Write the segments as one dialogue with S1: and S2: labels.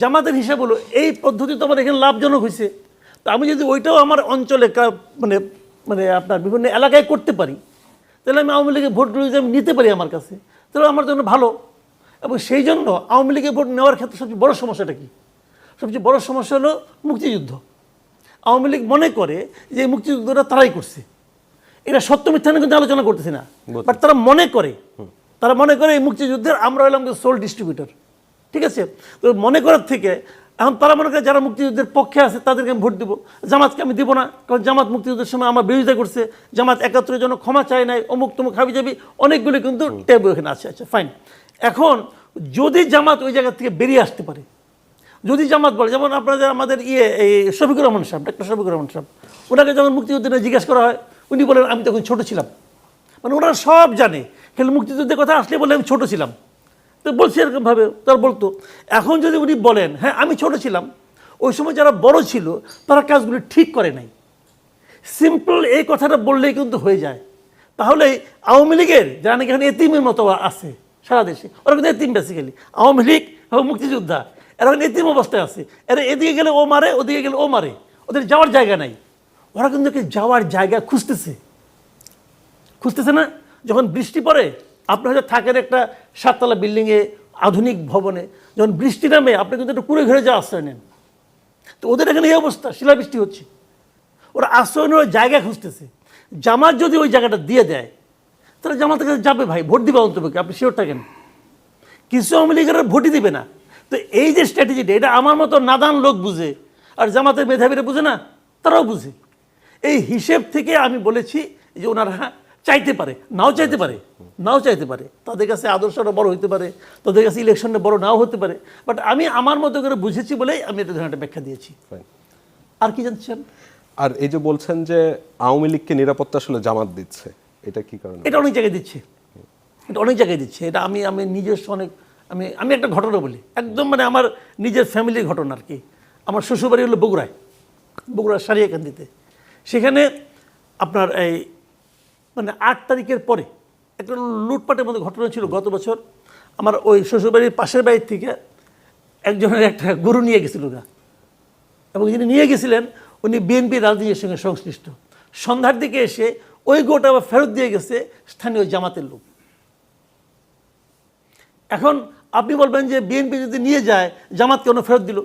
S1: জামাতের হিসাব হলো এই পদ্ধতি তো আমার এখানে লাভজনক হয়েছে, তো আমি যদি ওইটাও আমার অঞ্চলে মানে মানে আপনার বিভিন্ন এলাকায় করতে পারি, তাহলে আমি আওয়ামী লীগের ভোটগুলো যদি আমি নিতে পারি আমার কাছে, তাহলে আমার জন্য ভালো। এবং সেই জন্য আওয়ামী লীগের ভোট নেওয়ার ক্ষেত্রে সবচেয়ে বড় সমস্যাটা কি? সবচেয়ে বড় সমস্যা হলো মুক্তিযুদ্ধ। আওয়ামী লীগ মনে করে যে এই মুক্তিযুদ্ধটা তারাই করছে। এটা সত্য মিথ্যা নিয়ে কিন্তু আলোচনা করতেছি না, বাট তারা মনে করে এই মুক্তিযুদ্ধের আমরা হলাম সোল ডিস্ট্রিবিউটর। ঠিক আছে, তো মনে করার থেকে এখন তারা মনে করে যারা মুক্তিযুদ্ধের পক্ষে আছে তাদেরকে আমি ভোট দিব, জামাতকে আমি দিব না, কারণ জামাত মুক্তিযুদ্ধের সময় আমার বিরোধিতা করছে, জামাত ৭১-এর জন্য ক্ষমা চায় নাই, অমুক তমুক হাবি যাবি অনেকগুলি কিন্তু ট্যাব ওখানে আছে। আচ্ছা ফাইন, এখন যদি জামাত ওই জায়গা থেকে বেরিয়ে আসতে পারে, যদি জামাত বলে, যেমন আপনাদের আমাদের এই শফিকুর রহমান সাহেব, ডাক্তার শফিকুর রহমান সাহেব, ওনাকে যখন মুক্তিযুদ্ধে জিজ্ঞাসা করা হয় উনি বলেন আমি তখন ছোট ছিলাম। মানে ওনারা সব জানে, কিন্তু মুক্তিযুদ্ধের কথা আসলে বলে আমি ছোট ছিলাম, তো বলছি এরকমভাবে তার বলতো। এখন যদি উনি বলেন হ্যাঁ আমি ছোট ছিলাম, ওই সময় যারা বড় ছিল তারা কাজগুলি ঠিক করে নাই, সিম্পল এই কথাটা বললেই কিন্তু হয়ে যায়। তাহলে আওয়ামী লীগের যারা নাকি এখানে এতিমের মতো আছে সারা দেশে, ওরা কিন্তু এতিম বেসিক্যালি, আওয়ামী লীগ এবং মুক্তিযোদ্ধা এরা কিন্তু এতিম অবস্থায় আছে। এরা এদিকে গেলে ও মারে, ওদিকে গেলে ও মারে, ওদের যাওয়ার জায়গা নাই। ওরা কিন্তু যাওয়ার জায়গা খুঁজতেছে না। যখন বৃষ্টি পড়ে, আপনি হয়তো থাকেন একটা 7তলা বিল্ডিংয়ে আধুনিক ভবনে, যখন বৃষ্টি নামে আপনি কিন্তু একটা কুড়ে ঘরে যাওয়া আশ্রয় নেন। তো ওদের এখানে এই অবস্থা, শিলাবৃষ্টি হচ্ছে, ওরা আশ্রয় নেওয়ার জায়গা খুঁজতেছে। জামাত যদি ওই জায়গাটা দিয়ে দেয় তাহলে জামাতের কাছে যাবে, ভাই ভোট দিবে অন্তপক্ষে, আপনি শিওর থাকেন। কিছু আওয়ামী লীগের ভোটই দিবে না। তো এই যে স্ট্র্যাটেজিটা, এটা আমার মতো নাদান লোক বুঝে, আর জামাতের মেধাবীরা বুঝে না, তারাও বুঝে। এই হিসেব থেকে আমি বলেছি যে ওনারা চাইতে পারে, নাও চাইতে পারে, তাদের কাছে আদর্শটা বড় হতে পারে, তাদের কাছে ইলেকশনটা বড় নাও হতে পারে, বাট আমি আমার মতো করে বুঝেছি বলেই আমি এটা ধরনের একটা ব্যাখ্যা দিয়েছি। আর কি জানছেন?
S2: আর এই যে বলছেন যে আওয়ামী লীগকে নিরাপত্তা আসলে জামাত দিচ্ছে, এটা কি কারণে?
S1: এটা অনেক জায়গায় দিচ্ছে, এটা আমি নিজস্ব আমি একটা ঘটনা বলি, একদম মানে আমার নিজের ফ্যামিলির ঘটনা আর কি। আমার শ্বশুরবাড়ি হলো বগুড়ার সারিয়াকান্দিতে। সেখানে আপনার এই মানে 8 তারিখের পরে একটা লুটপাটের মতো ঘটনা ছিল গত বছর। আমার ওই শ্বশুরবাড়ির পাশের বাড়ির থেকে একজনের একটা গরু নিয়ে গেছিল না, এবং যিনি নিয়ে গেছিলেন উনি বিএনপি রাজনীতির সঙ্গে সংশ্লিষ্ট। সন্ধ্যার দিকে এসে ওই গোটা আবার ফেরত দিয়ে গেছে স্থানীয় জামাতের লোক। এখন আপনি বলবেন যে বিএনপি যদি নিয়ে যায় জামাত কেন ফেরত দিল,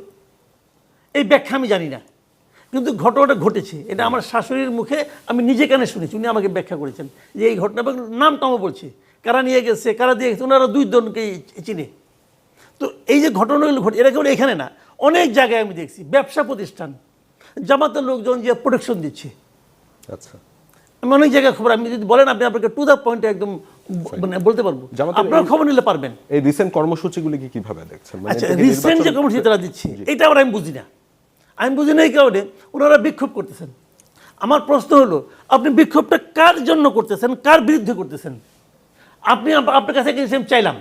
S1: এই ব্যাখ্যা আমি জানি না, কিন্তু ঘটনাটা ঘটেছে, এটা আমার শাশুড়ির মুখে আমি নিজে কানে শুনেছি, উনি আমাকে ব্যাখ্যা করেছেন যে এই ঘটনা, নামটাও বলছে কারা নিয়ে গেছে কারা দিয়ে গেছে, ওনারা 2 জনকেই চিনে। তো এই যে ঘটনাগুলো ঘটে, এটা কেবল এখানে না, অনেক জায়গায় আমি দেখছি ব্যবসা প্রতিষ্ঠান জামাতের লোকজন যে প্রোটেকশন দিচ্ছে।
S2: আচ্ছা,
S1: আমি অনেক জায়গায় খবর, আমি যদি বলেন আপনি আপনাকে টু দ্য পয়েন্টে একদম মানে বলতে পারবো, আপনারা খবর নিলে পারবেন।
S2: এই রিসেন্ট কর্মসূচিগুলি কিভাবে দেখছেন?
S1: আচ্ছা, রিসেন্ট যে কর্মসূচি তারা দিচ্ছে এটা আবার আমি বুঝি না এই কারণে ওনারা বিক্ষোভ করতেছেন। আমার প্রশ্ন হলো, আপনি বিক্ষোভটা কার জন্য করতেছেন, কার বিরুদ্ধে করতেছেন? আপনার কাছে চাইলাম,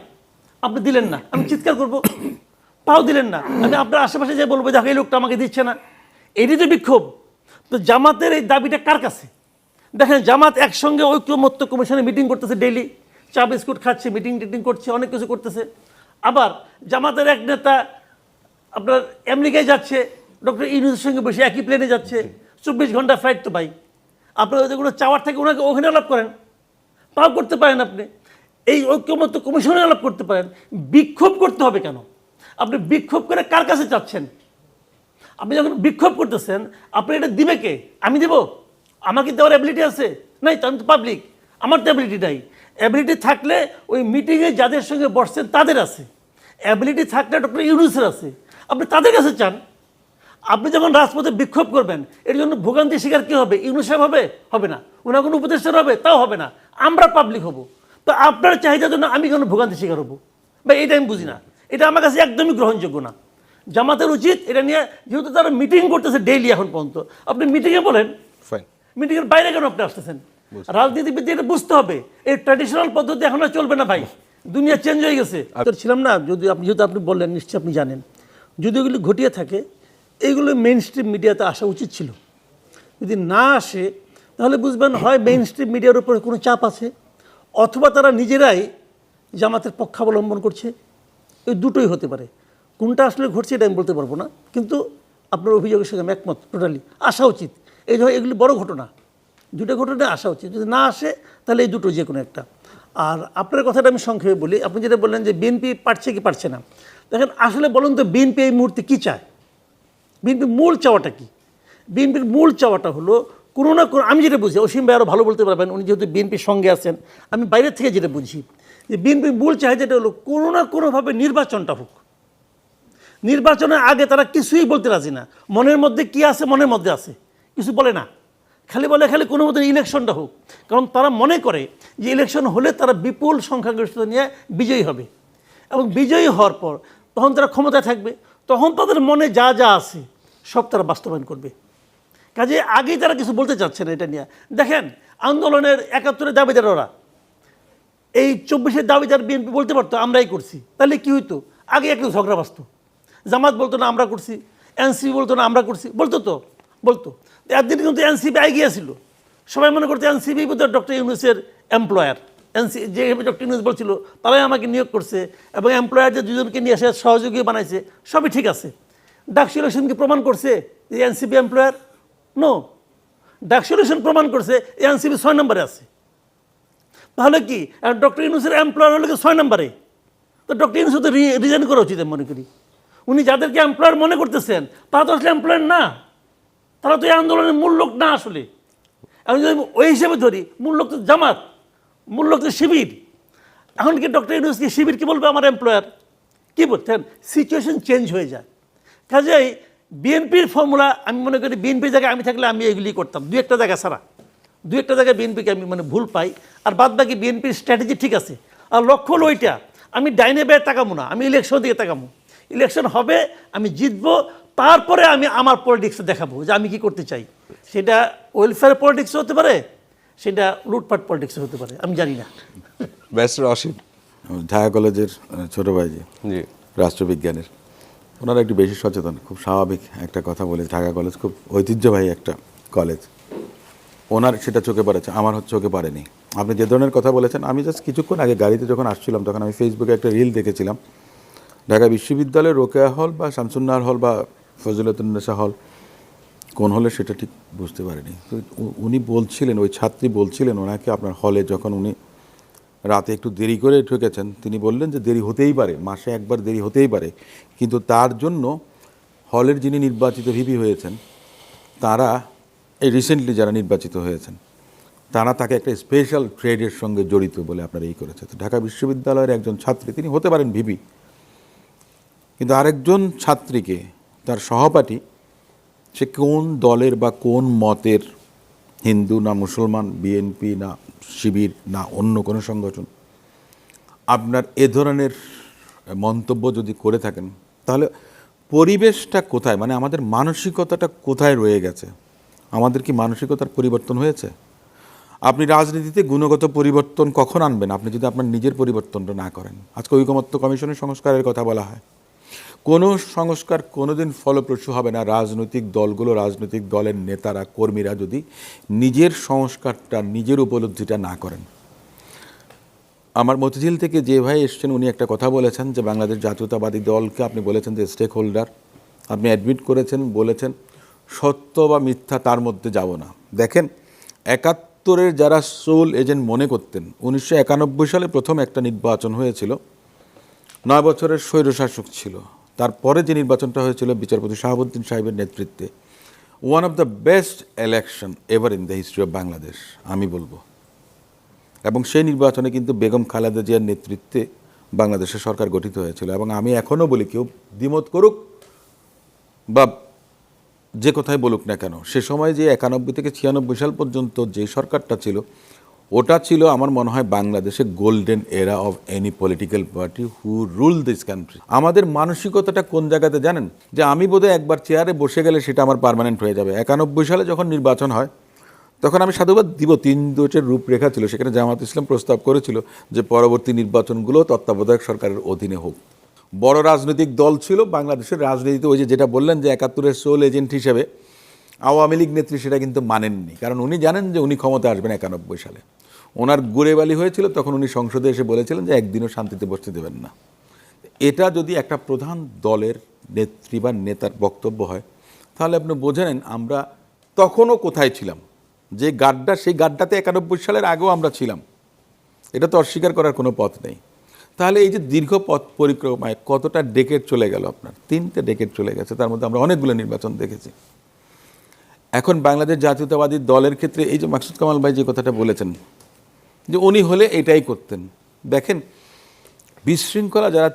S1: আপনি দিলেন না, আমি চিৎকার করবো, তাও দিলেন না, আমি আপনার আশেপাশে যে বলবো দেখো এই লোকটা আমাকে দিচ্ছে না, এটি তো বিক্ষোভ। তো জামাতের এই দাবিটা কার কাছে? দেখেন জামাত একসঙ্গে ঐক্যমত্য কমিশনে মিটিং করতেছে, ডেইলি চা বিস্কুট খাচ্ছে, মিটিং করছে, অনেক কিছু করতেছে। আবার জামাতের এক নেতা আপনার আমেরিকায় যাচ্ছে, ডক্টর ইউনূসের সঙ্গে বসে একই প্লেনে যাচ্ছে, 24 ঘন্টা ফ্লাইট। তো ভাই আপনার যদি কোনো চাওয়ার থাকে ওনাকে ওখানে আলাপ করেন, তাও করতে পারেন, আপনি এই ঐক্যমত্য কমিশনে আলাপ করতে পারেন। বিক্ষোভ করতে হবে কেন? আপনি বিক্ষোভ করে কার কাছে চাচ্ছেন? আপনি যখন বিক্ষোভ করতেছেন আপনি এটা দিবে কে? আমি দেব? আমাকে দেওয়ার অ্যাবিলিটি আছে? নাই, তো আমি তো পাবলিক, আমার তো অ্যাবিলিটি নাই। অ্যাবিলিটি থাকলে ওই মিটিংয়ে যাদের সঙ্গে বসছেন তাদের আছে, অ্যাবিলিটি থাকলে ডক্টর ইউনূসের আছে, আপনি তাদের কাছে চান। আপনি যখন রাজপথে বিক্ষোভ করবেন এর জন্য ভোগান্তি শিকার কী হবে? ইউনূস সাহেব হবে না, ওনার কোনো উপদেষ্টার হবে, তাও হবে না, আমরা পাবলিক হব। তো আপনার চাহিদার জন্য আমি কোনো ভোগান্তি শিকার হবো? বা এটা আমি বুঝি না, এটা আমার কাছে একদমই গ্রহণযোগ্য না। জামাতের উচিত এটা নিয়ে, যেহেতু তারা মিটিং করতেছে ডেইলি এখন পর্যন্ত, আপনি মিটিংয়ে বলেন, মিটিংয়ের বাইরে কেন আপনি আসতেছেন? রাজনীতিবিদ এটা বুঝতে হবে, এই ট্র্যাডিশনাল পদ্ধতি এখন আর চলবে না ভাই, দুনিয়া চেঞ্জ হয়ে গেছে। ছিলাম না, যেহেতু আপনি বললেন নিশ্চয়ই আপনি জানেন, যদি ওগুলি ঘটিয়ে থাকে এইগুলো মেইন স্ট্রিম মিডিয়াতে আসা উচিত ছিল। যদি না আসে তাহলে বুঝবেন হয় মেইন স্ট্রিম মিডিয়ার উপরে কোনো চাপ আছে, অথবা তারা নিজেরাই জামাতের পক্ষাবলম্বন করছে, এই দুটোই হতে পারে। কোনটা আসলে ঘটছে এটা আমি বলতে পারবো না, কিন্তু আপনার অভিযোগের সঙ্গে আমি একমত টোটালি। আসা উচিত, এই যে এগুলি বড় ঘটনা, দুটো ঘটনা আসা উচিত, যদি না আসে তাহলে এই দুটো যে কোনো একটা। আর আপনার কথাটা আমি সংক্ষেপে বলি, আপনি যেটা বললেন যে বিএনপি পারছে কি পারছে না, দেখেন আসলে বলুন তো বিএনপি এই মুহূর্তে কী চায়, বিএনপির মূল চাওয়াটা কি? বিএনপির মূল চাওয়াটা হলো কোনো না কোনো, আমি যেটা বুঝি, অসীম ভাই আরও ভালো বলতে পারবেন, উনি যেহেতু বিএনপির সঙ্গে আছেন, আমি বাইরের থেকে যেটা বুঝি যে বিএনপির মূল চাহিদাটা হলো কোনো না কোনোভাবে নির্বাচনটা হোক। নির্বাচনের আগে তারা কিছুই বলতে রাজি না, মনের মধ্যে কি আছে মনের মধ্যে আছে, কিছু বলে না, খালি বলে খালি কোনো মতো ইলেকশনটা হোক। কারণ তারা মনে করে যে ইলেকশন হলে তারা বিপুল সংখ্যাগরিষ্ঠতা নিয়ে বিজয়ী হবে, এবং বিজয়ী হওয়ার পর তখন তারা ক্ষমতায় থাকবে, তখন তাদের মনে যা যা আছে সব তারা বাস্তবায়ন করবে। কাজে আগেই তারা কিছু বলতে চাচ্ছে না এটা নিয়ে। দেখেন আন্দোলনের ৭১-এর দাবিদার ওরা, এই ২৪-এর দাবিদার বিএনপি বলতে পারতো আমরাই করছি, তাহলে কি হইতো? আগে একটু ঝগড়া বাঁচত, জামাত বলতো না আমরা করছি, এনসিপি বলতো না আমরা করছি, বলতো তো বলতো। একদিন কিন্তু এনসিপি এগিয়েছিল, সবাই মনে করতো এনসিপি বোধহয় ডক্টর ইউনূসের এমপ্লয়ার, যেভাবে ডক্টর ইউনূস বলছিল তারাই আমাকে নিয়োগ করছে, এবং এমপ্লয়ার যে দুজনকে নিয়ে এসে সহযোগী বানাইছে, সবই ঠিক আছে। ডাকসু ইলেকশনকে প্রমাণ করছে যে এনসিপি এমপ্লয়ার? নো। ডাকসু ইলেকশন প্রমাণ করছে এনসিপি ৬ নম্বরে আছে। তাহলে কি ডক্টর ইউনূসের এমপ্লয়ার হলে কি ৬ নম্বরে? তো ডক্টর ইউনূস তো রিজাইন করা উচিত আমি মনে করি। উনি যাদেরকে এমপ্লয়ার মনে করতেছেন তারা তো আসলে এমপ্লয়ার না, তারা তো এই আন্দোলনের মূল লোক না আসলে। এখন যদি ওই হিসেবে ধরি, মূল লোক তো জামাত, মূল লোক তো শিবির। এখন কি ডক্টর ইউনূস কি শিবির কি বলবে আমার এমপ্লয়ার? কী বলছেন? সিচুয়েশন চেঞ্জ হয়ে যায়। কাজেই বিএনপির ফর্মুলা আমি মনে করি বিএনপির জায়গায় আমি থাকলে আমি এগুলি করতাম, দু একটা জায়গা ছাড়া, দু একটা জায়গায় বিএনপিকে আমি মানে ভুল পাই, আর বাদ বাকি বিএনপির স্ট্র্যাটেজি ঠিক আছে। আর লক্ষ্য হলো ওইটা, আমি ডাইনে ব্যয় তাকাবো না, আমি ইলেকশন দিকে তাকাবো। ইলেকশন হবে, আমি জিতবো, তারপরে আমি আমার পলিটিক্স দেখাবো যে আমি কি করতে চাই। সেটা ওয়েলফেয়ার পলিটিক্স হতে পারে, সেটা লুটপাট পলিটিক্স হতে পারে, আমি জানি না।
S2: ব্যারিস্টার অসীম,
S3: ঢাকা কলেজের ছোট ভাই যে
S2: জি,
S3: রাষ্ট্রবিজ্ঞানের, ওনারা একটু বেশি সচেতন, খুব স্বাভাবিক একটা কথা বলে। ঢাকা কলেজ খুব ঐতিহ্যবাহী একটা কলেজ, ওনার সেটা চোখে পড়েছে, আমার চোখে পড়েনি। আপনি যে ধরনের কথা বলেছেন, আমি জাস্ট কিছুক্ষণ আগে গাড়িতে যখন আসছিলাম তখন আমি ফেসবুকে একটা রিল দেখেছিলাম, ঢাকা বিশ্ববিদ্যালয়ের রোকেয়া হল বা শামসুন্নাহার হল বা ফজিলাতুন্নেসা হল, কোন হলে সেটা ঠিক বুঝতে পারিনি। তো উনি বলছিলেন, ওই ছাত্রী বলছিলেন ওনাকে, আপনার হলে যখন উনি রাতে একটু দেরি করে ঢুকেছেন, তিনি বললেন যে দেরি হতেই পারে, মাসে একবার দেরি হতেই পারে, কিন্তু তার জন্য হলের যিনি নির্বাচিত ভিপি হয়েছেন, তারা এই রিসেন্টলি যারা নির্বাচিত হয়েছেন, তারা তাকে একটা স্পেশাল ট্রেডের সঙ্গে জড়িত বলে আপনারা এই করেছে। তো ঢাকা বিশ্ববিদ্যালয়ের একজন ছাত্রী, তিনি হতে পারেন ভিপি, কিন্তু আরেকজন ছাত্রীকে, তার সহপাঠী, সে কোন দলের বা কোন মতের, হিন্দু না মুসলমান, বিএনপি না শিবির না অন্য কোনো সংগঠন, আপনার এ ধরনের মন্তব্য যদি করে থাকেন, তাহলে পরিবেশটা কোথায়, মানে আমাদের মানসিকতাটা কোথায় রয়ে গেছে? আমাদের কি মানসিকতার পরিবর্তন হয়েছে? আপনি রাজনীতিতে গুণগত পরিবর্তন কখন আনবেন আপনি যদি আপনার নিজের পরিবর্তনটা না করেন? আজকে ঐকমত্য কমিশনের সংস্কারের কথা বলা হয়, কোনো সংস্কার কোনোদিন ফলপ্রসূ হবে না রাজনৈতিক দলগুলো, রাজনৈতিক দলের নেতারা, কর্মীরা যদি নিজের সংস্কারটা, নিজের উপলব্ধিটা না করেন। আমার মতিঝিল থেকে যে ভাই এসছেন, উনি একটা কথা বলেছেন যে বাংলাদেশ জাতীয়তাবাদী দলকে আপনি বলেছেন যে স্টেক হোল্ডার, আপনি অ্যাডমিট করেছেন, বলেছেন সত্য বা মিথ্যা তার মধ্যে যাব না। দেখেন, ৭১-এর যারা সোল এজেন্ট মনে করতেন, ১৯৯১ সালে প্রথম একটা নির্বাচন হয়েছিল, ৯ বছরের স্বৈরশাসক ছিল, তারপরে যে নির্বাচনটা হয়েছিল বিচারপতি শাহাবুদ্দিন সাহেবের নেতৃত্বে, one of the best election ever in the history of Bangladesh আমি বলবো। এবং সেই নির্বাচনে কিন্তু বেগম খালেদা জিয়ার নেতৃত্বে বাংলাদেশের সরকার গঠিত হয়েছিল। এবং আমি এখনও বলি, কেউ দ্বিমত করুক বা যে কথাই বলুক না কেন, সে সময় যে ৯১ থেকে ৯৬ সাল পর্যন্ত যে সরকারটা ছিল, ওটা ছিল আমার মনে হয় বাংলাদেশের গোল্ডেন এরা of any political party who rule this country. আমাদের মানসিকতাটা কোন জায়গাতে জানেন? যে আমি বোধহয় একবার চেয়ারে বসে গেলে সেটা আমার পার্মানেন্ট হয়ে যাবে। ৯১ সালে যখন নির্বাচন হয়, তখন আমি সাধুবাদ দিব, ৩ দোষের রূপরেখা ছিল, সেখানে জামাত ইসলাম প্রস্তাব করেছিল যে পরবর্তী নির্বাচনগুলো তত্ত্বাবধায়ক সরকারের অধীনে হোক। বড় রাজনৈতিক দল ছিল বাংলাদেশের রাজনীতিতে, ওই যেটা বললেন যে ৭১-এর সোল এজেন্ট হিসেবে আওয়ামী লীগ নেত্রী সেটা কিন্তু মানেননি, কারণ উনি জানেন যে উনি ক্ষমতা আসবেন ৯১ সালে। ওনার গুড়েবালি হয়েছিল, তখন উনি সংসদে এসে বলেছিলেন যে একদিনও শান্তিতে বসতে দেবেন না। এটা যদি একটা প্রধান দলের নেত্রী বা নেতার বক্তব্য হয়, তাহলে আপনি বোঝে নেন আমরা তখনও কোথায় ছিলাম। যে গাড্ডা, সেই গাড্ডাতে 91 সালের আগেও আমরা ছিলাম, এটা তো অস্বীকার করার কোনো পথ নেই। তাহলে এই যে দীর্ঘ পথ পরিক্রমায় কতটা ডেকেড চলে গেল, আপনার 3টে ডেকেড চলে গেছে, তার মধ্যে আমরা অনেকগুলো নির্বাচন দেখেছি। এখন বাংলাদেশ জাতীয়তাবাদী দলের ক্ষেত্রে এই যে মাকসুদ কামাল ভাই যে কথাটা বলেছেন, যে উনি হলে এটাই করতেন। দেখেন, বিশৃঙ্খলা যারা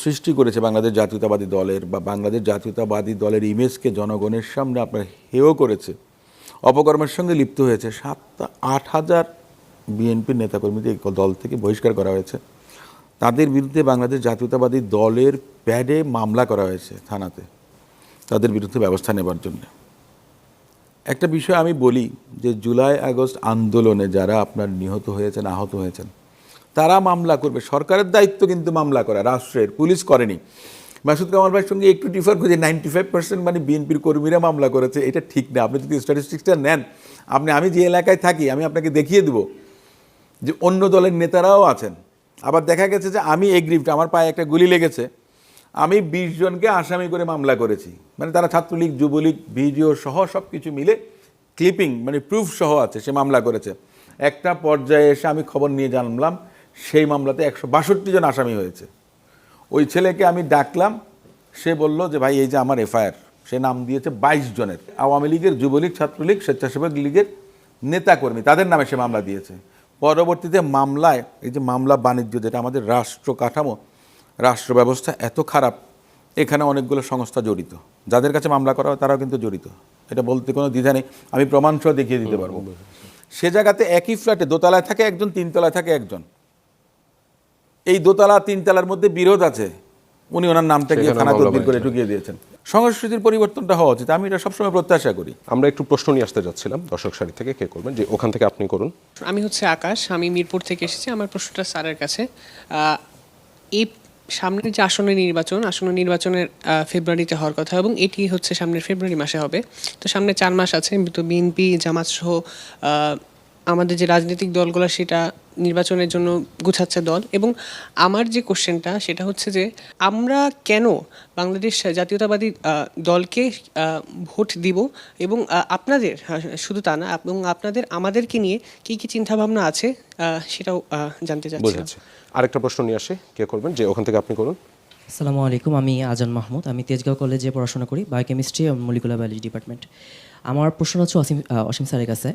S3: সৃষ্টি করেছে বাংলাদেশ জাতীয়তাবাদী দলের বা বাংলাদেশ জাতীয়তাবাদী দলের ইমেজকে জনগণের সামনে আপনার হেয় করেছে, অপকর্মের সঙ্গে লিপ্ত হয়েছে, 7-8 হাজার বিএনপির নেতাকর্মীদের এই দল থেকে বহিষ্কার করা হয়েছে। তাদের বিরুদ্ধে বাংলাদেশ জাতীয়তাবাদী দলের প্যাডে মামলা করা হয়েছে থানাতে, তাদের বিরুদ্ধে ব্যবস্থা নেবার জন্য। একটা বিষয় আমি বলি, যে জুলাই আগস্ট আন্দোলনে যারা আপনার নিহত হয়েছেন, আহত হয়েছেন, তারা মামলা করবে। সরকারের দায়িত্ব কিন্তু মামলা করা, রাষ্ট্রের, পুলিশ করেনি। মাসুদ কামাল ভাইয়ের সঙ্গে একটু ডিফার করে 95% মানে বিএনপির কর্মীরা মামলা করেছে, এটা ঠিক না। আপনি যদি স্ট্যাটিস্টিক্সটা নেন, আমি যে এলাকায় থাকি আমি আপনাকে দেখিয়ে দেবো যে অন্য দলের নেতারাও আছেন। আবার দেখা গেছে যে আমি এগ্রিভড, আমার পায়ে একটা গুলি লেগেছে, আমি 20 জনকে আসামি করে মামলা করেছি। মানে তারা ছাত্রলীগ, যুবলীগ, ভিডিও সহ সব কিছু মিলে ক্লিপিং মানে প্রুফ সহ আছে, সে মামলা করেছে। একটা পর্যায়ে এসে আমি খবর নিয়ে জানলাম সেই মামলাতে 162 জন আসামি হয়েছে। ওই ছেলেকে আমি ডাকলাম, সে বলল যে ভাই এই যে আমার এফআইআর, সে নাম দিয়েছে 22 জনের, আওয়ামী লীগের, যুবলীগ, ছাত্রলীগ, স্বেচ্ছাসেবক লীগের নেতাকর্মী, তাদের নামে সে মামলা দিয়েছে। পরবর্তীতে মামলায় এই যে মামলা বাণিজ্য, যেটা আমাদের রাষ্ট্র কাঠামো, রাষ্ট্র ব্যবস্থা এত খারাপ, এখানে অনেকগুলো সংস্থা জড়িত, যাদের কাছে মামলা করা হয় তারাও কিন্তু জড়িত, এটা বলতে কোনো দ্বিধা নেই, আমি প্রমাণসহ দেখিয়ে দিতে পারবো। সে জায়গাতে একই ফ্ল্যাটে দোতলায় থাকে একজন, 3 তলায় থাকে একজন, এই দোতলা 3 তলার মধ্যে বিরোধ আছে, উনি ওনার নামটা গিয়ে থানা তদবির করে ঢুকিয়ে দিয়েছেন। সংস্কৃতির পরিবর্তনটা হওয়া উচিত, আমি এটা সবসময় প্রত্যাশা করি।
S2: আমরা একটু প্রশ্ন নিয়ে আসতে যাচ্ছিলাম দর্শক সারি থেকে, কে করবেন? যে ওখান থেকে আপনি করুন।
S4: আমি হচ্ছে আকাশ, আমি মিরপুর থেকে এসেছি। আমার প্রশ্নটা স্যারের কাছে। এই সামনের যে আসন্ন নির্বাচনের ফেব্রুয়ারিতে হওয়ার কথা, এবং এটি হচ্ছে সামনের ফেব্রুয়ারি মাসে হবে। তো সামনে 4 মাস আছে, তো বিএনপি, জামাত সহ আমাদের যে রাজনৈতিক দলগুলো সেটা নির্বাচনের জন্য গুছাচ্ছে দল। এবং আমার যে কোশ্চেনটা সেটা হচ্ছে যে আমরা কেন বাংলাদেশ জাতীয়তাবাদী দলকে ভোট দিব, এবং আপনাদের শুধু তা না, এবং আপনাদের আমাদেরকে নিয়ে কী কী চিন্তাভাবনা আছে সেটাও জানতে চাচ্ছি।
S2: বুঝেছি। আরেকটা প্রশ্ন নিয়ে আসে, কে করবেন? যে ওখান থেকে আপনি করুন।
S5: আসসালামু আলাইকুম, আমি আজান মাহমুদ, আমি তেজগাঁও কলেজে পড়াশোনা করি, বায়োকেমিস্ট্রি এবং মলিকুলার বায়োলজি ডিপার্টমেন্ট। আমার প্রশ্ন হচ্ছে অসীম স্যারের কাছে,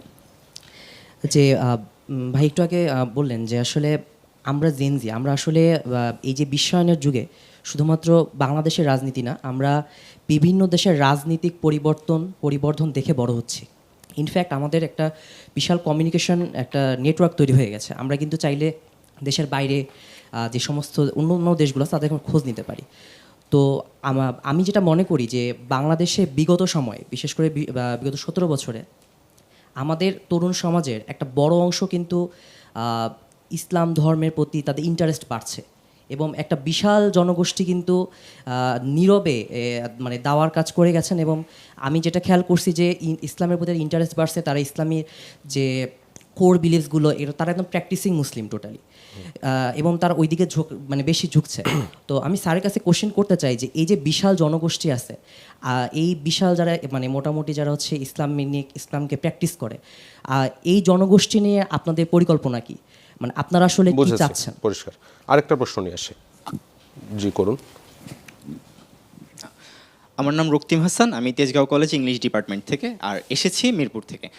S5: যে ভাই একটু আগে বললেন যে আসলে আমরা জেনজি, আমরা আসলে এই যে বিশ্বায়নের শুধুমাত্র বাংলাদেশের রাজনীতি না, আমরা বিভিন্ন দেশের রাজনীতিক পরিবর্তন দেখে বড় হচ্ছি। ইনফ্যাক্ট আমাদের একটা বিশাল কমিউনিকেশন একটা নেটওয়ার্ক তৈরি হয়ে গেছে। আমরা কিন্তু চাইলে দেশের বাইরে যে সমস্ত অন্য দেশগুলো তাদের খোঁজ নিতে পারি। তো আমি যেটা মনে করি যে বাংলাদেশে বিগত সময়ে, বিশেষ করে বিগত 17 বছরে আমাদের তরুণ সমাজের একটা বড় অংশ কিন্তু ইসলাম ধর্মের প্রতি তাদের ইন্টারেস্ট বাড়ছে, এবং একটা বিশাল জনগোষ্ঠী কিন্তু নীরবে মানে দাওয়ার কাজ করে গেছেন। এবং আমি যেটা খেয়াল করছি যে ইসলামের প্রতি ইন্টারেস্ট বাড়ছে, তারা ইসলামী যে কোর বিলিভসগুলো তারা একদম প্র্যাকটিসিং মুসলিম টোটালি, এবং তারা ওই দিকে মানে বেশি ঝুঁকছে। তো আমি স্যারের কাছে কোশ্চেন করতে চাই যে এই যে বিশাল জনগোষ্ঠী আছে, এই বিশাল যারা মানে মোটামুটি যারা হচ্ছে ইসলামকে প্র্যাকটিস করে, এই জনগোষ্ঠী নিয়ে আপনাদের পরিকল্পনা কি, মানে আপনারা আসলে কি চাচ্ছেন?
S2: পরিষ্কার। আরেকটা প্রশ্ন নিয়ে আসে, জি করুন।
S6: আমার নাম রক্তিম হাসান, আমি তেজগাঁও কলেজ ইংলিশ ডিপার্টমেন্ট থেকে, আর এসেছি মিরপুর থেকে।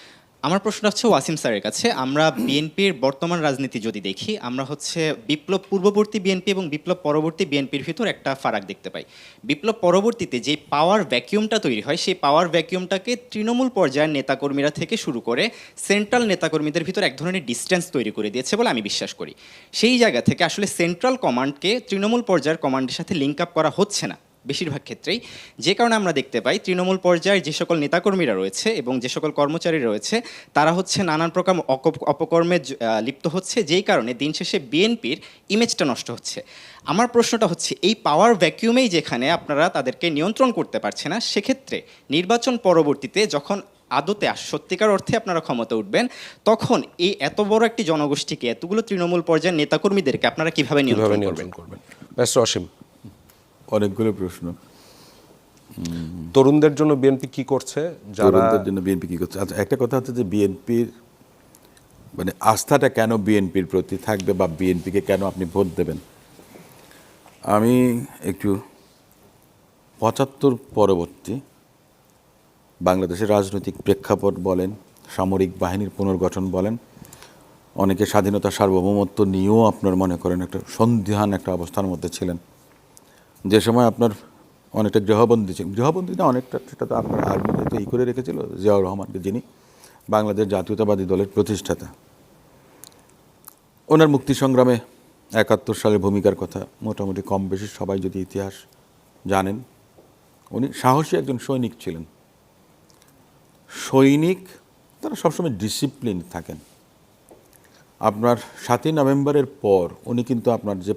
S6: আমার প্রশ্নটা হচ্ছে ওয়াসিম স্যারের কাছে। আমরা বিএনপির বর্তমান রাজনীতি যদি দেখি, আমরা হচ্ছে বিপ্লব পূর্ববর্তী বিএনপি এবং বিপ্লব পরবর্তী বিএনপির ভিতর একটা ফারাক দেখতে পাই। বিপ্লব পরবর্তীতে যে পাওয়ার ভ্যাকিউমটা তৈরি হয়, সেই পাওয়ার ভ্যাকিউমটাকে তৃণমূল পর্যায়ের নেতাকর্মীরা থেকে শুরু করে সেন্ট্রাল নেতাকর্মীদের ভিতর এক ধরনের ডিস্টেন্স তৈরি করে দিয়েছে বলে আমি বিশ্বাস করি। সেই জায়গা থেকে আসলে সেন্ট্রাল কমান্ডকে তৃণমূল পর্যায়ের কমান্ডের সাথে লিঙ্ক আপ করা হচ্ছে না বেশিরভাগ ক্ষেত্রেই, যে কারণে আমরা দেখতে পাই তৃণমূল পর্যায়ের যে সকল নেতাকর্মীরা রয়েছে এবং যে সকল কর্মচারী রয়েছে তারা হচ্ছে নানান প্রকার অপকর্মে লিপ্ত হচ্ছে, যেই কারণে দিন শেষে বিএনপির ইমেজটা নষ্ট হচ্ছে। আমার প্রশ্নটা হচ্ছে, এই পাওয়ার ভ্যাকিউমেই যেখানে আপনারা তাদেরকে নিয়ন্ত্রণ করতে পারছে না, সেক্ষেত্রে নির্বাচন পরবর্তীতে যখন আদতে সত্যিকার অর্থে আপনারা ক্ষমতা উঠবেন, তখন এই এত বড় একটি জনগোষ্ঠীকে, এতগুলো তৃণমূল পর্যায়ের নেতাকর্মীদেরকে আপনারা কিভাবে নিয়ন্ত্রণ করবেন?
S2: ব্যাস অসীম।
S3: অনেকগুলো প্রশ্ন।
S2: তরুণদের জন্য বিএনপি কি করছে, যারা
S3: তরুণদের জন্য বিএনপি কি করছে? আচ্ছা, একটা কথা হচ্ছে যে বিএনপির মানে আস্থাটা কেন বিএনপির প্রতি থাকবে বা বিএনপিকে কেন আপনি ভোট দেবেন। আমি একটু ৭৫ পরবর্তী বাংলাদেশের রাজনৈতিক প্রেক্ষাপট বলেন, সামরিক বাহিনীর পুনর্গঠন বলেন, অনেকে স্বাধীনতা সার্বভৌমত্ব নিয়েও আপনার মনে করেন একটা সন্দিহান একটা অবস্থার মধ্যে ছিলেন, যে সময় আপনার অনেকটা গৃহবন্দী ছিল, গৃহবন্দী না অনেকটা, সেটা তো আপনার আর্মিতে তো করে রেখেছিল জিয়াউর রহমানকে, যিনি বাংলাদেশ জাতীয়তাবাদী দলের প্রতিষ্ঠাতা। ওনার মুক্তি সংগ্রামে ৭১ সালের ভূমিকার কথা মোটামুটি কম বেশি সবাই যদি ইতিহাস জানেন। উনি সাহসী একজন সৈনিক ছিলেন। সৈনিক তারা সবসময় ডিসিপ্লিন থাকেন। আপনার ৭ই নভেম্বরের পর উনি কিন্তু আপনার যে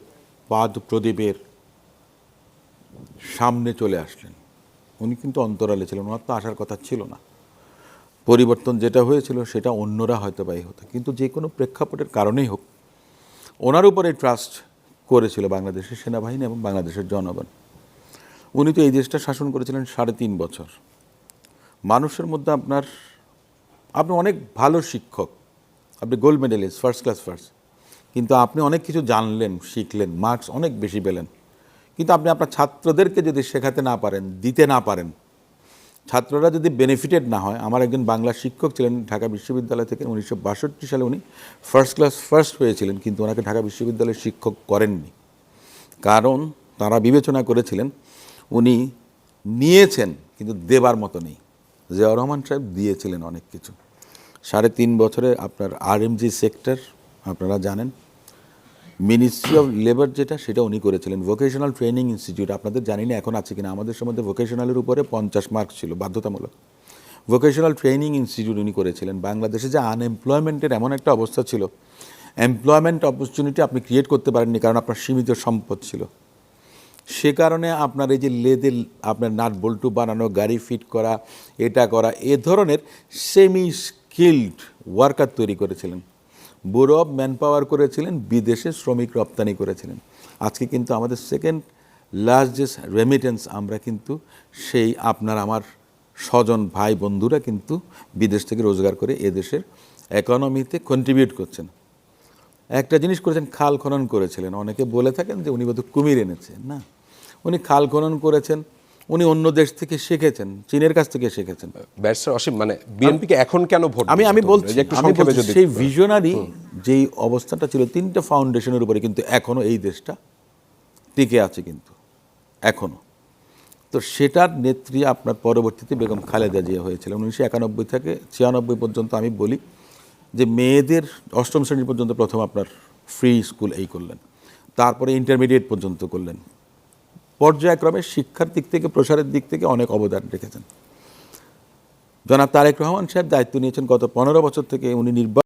S3: পাদ প্রদীপের সামনে চলে আসলেন, উনি কিন্তু অন্তরালে ছিলেন, ওনার তো আসার কথা ছিল না। পরিবর্তন যেটা হয়েছিল সেটা অন্যরা হয়তো বা হতো, কিন্তু যে কোনো প্রেক্ষাপটের কারণেই হোক ওনার উপরে ট্রাস্ট করেছিল বাংলাদেশের সেনাবাহিনী এবং বাংলাদেশের জনগণ। উনি তো এই দেশটা শাসন করেছিলেন ৩.৫ বছর। মানুষের মধ্যে আপনি অনেক ভালো শিক্ষক, আপনি gold medalist, first class first, কিন্তু আপনি অনেক কিছু জানলেন, শিখলেন, মার্কস অনেক বেশি পেলেন, কিন্তু আপনি আপনার ছাত্রদেরকে যদি শেখাতে না পারেন, দিতে না পারেন, ছাত্ররা যদি বেনিফিটেড না হয়। আমার একজন বাংলা শিক্ষক ছিলেন ঢাকা বিশ্ববিদ্যালয় থেকে, ১৯৬২ সালে উনি ফার্স্ট ক্লাস ফার্স্ট হয়েছিলেন, কিন্তু ওনাকে ঢাকা বিশ্ববিদ্যালয়ের শিক্ষক করেননি, কারণ তারা বিবেচনা করেছিলেন উনি নিয়েছেন কিন্তু দেবার মতো নেই। জিয়াউর রহমান সাহেব দিয়েছিলেন অনেক কিছু। ৩.৫ বছরে আপনার আরএমজি সেক্টর আপনারা জানেন, মিনিস্ট্রি অফ লেবার যেটা, সেটা উনি করেছিলেন। ভোকেশনাল ট্রেনিং ইনস্টিটিউট আপনাদের জানি না এখন আছে কিনা, আমাদের সময় ভোকেশনালের উপরে ৫০ মার্ক ছিল বাধ্যতামূলক। ভোকেশনাল ট্রেনিং ইনস্টিটিউট উনি করেছিলেন। বাংলাদেশে যে আনএমপ্লয়মেন্টের এমন একটা অবস্থা ছিল, এমপ্লয়মেন্ট অপরচুনিটি আপনি ক্রিয়েট করতে পারেননি, কারণ আপনার সীমিত সম্পদ ছিল। সে কারণে আপনার এই যে লেদে আপনার নাট বল্টু বানানো, গাড়ি ফিট করা, এটা করা, এ ধরনের সেমি স্কিল্ড ওয়ার্কার তৈরি করেছিলেন। ব্যুরো অফ ম্যান পাওয়ার করেছিলেন, বিদেশে শ্রমিক রপ্তানি করেছিলেন। আজকে কিন্তু আমাদের সেকেন্ড লার্জেস্ট রেমিটেন্স আমরা কিন্তু সেই আপনার আমার স্বজন ভাই বন্ধুরা কিন্তু বিদেশ থেকে রোজগার করে এদেশের ইকোনমিতে কন্ট্রিবিউট করছেন। একটা জিনিস করেছেন, খাল খনন করেছিলেন। অনেকে বলে থাকেন যে উনি বোধহয় কুমির এনেছেন, না, উনি খাল খনন করেছেন, উনি অন্য দেশ থেকে শিখেছেন, চীনের কাছ থেকে শিখেছেন।
S2: ব্যারিস্টার অসীম, মানে বিএনপিকে এখন কেন ভোট
S3: আমি
S2: দিচ্ছে
S3: বলছি,
S2: তোমরা? একটু
S3: আমি
S2: সংক্ষেপে
S3: বলছি,
S2: যদি
S3: সেই ভিশনারি যেই অবস্থাটা ছিল, ৩টে ফাউন্ডেশনের উপরে কিন্তু এখনো এই দেশটা টিকে আছে কিন্তু এখনো। তো সেটার নেত্রী আপনার পরবর্তীতে বেগম খালেদা জিয়া হয়েছিলেন ১৯৯১ থেকে ৯৬ পর্যন্ত। আমি বলি যে মেয়েদের ৮ম শ্রেণী পর্যন্ত প্রথম আপনার ফ্রি স্কুল এই করলেন, তারপরে ইন্টারমিডিয়েট পর্যন্ত করলেন। পর্যায়ক্রমে শিক্ষার দিক থেকে, প্রসারের দিক থেকে অনেক অবদান রেখেছেন। জনাব তারেক রহমান সাহেব দায়িত্ব নিয়েছেন গত ১৫ বছর থেকে। উনি